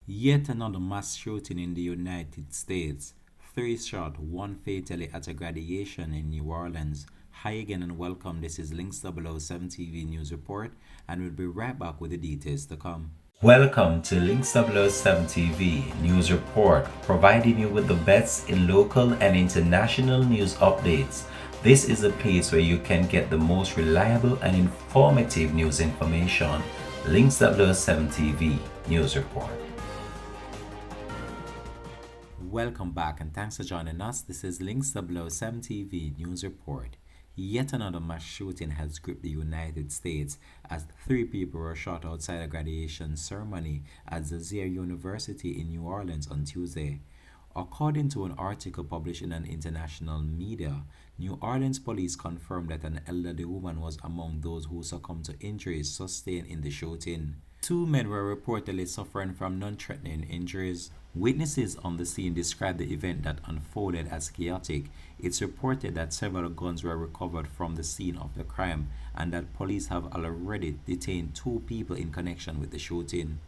Yet another mass shooting in the United States. Three shot, one fatally at a graduation in New Orleans. Hi again and welcome. This is Links 007 TV News Report, and we'll be right back with the details to come. Welcome to Links 007 TV News Report, providing you with the best in local and international news updates. This is a place where you can get the most reliable and informative news information. Links 007 TV News Report. Welcome back and thanks for joining us. This is Links 007 TV News Report. Yet another mass shooting has gripped the United States as three people were shot outside a graduation ceremony at Zaire University in New Orleans on Tuesday. According to an article published in an international media, New Orleans police confirmed that an elderly woman was among those who succumbed to injuries sustained in the shooting. Two men were reportedly suffering from non-threatening injuries. Witnesses on the scene described the event that unfolded as chaotic. It's reported that several guns were recovered from the scene of the crime and that police have already detained two people in connection with the shooting.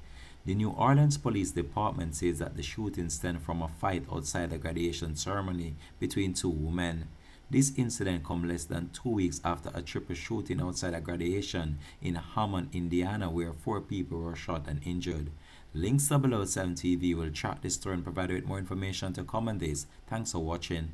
The New Orleans Police Department says that the shooting stemmed from a fight outside the graduation ceremony between two women. This incident comes less than 2 weeks after a triple shooting outside a graduation in Hammond, Indiana, where 4 people were shot and injured. Links 007 TV will track this story and provide you with more information to come on this. Thanks for watching.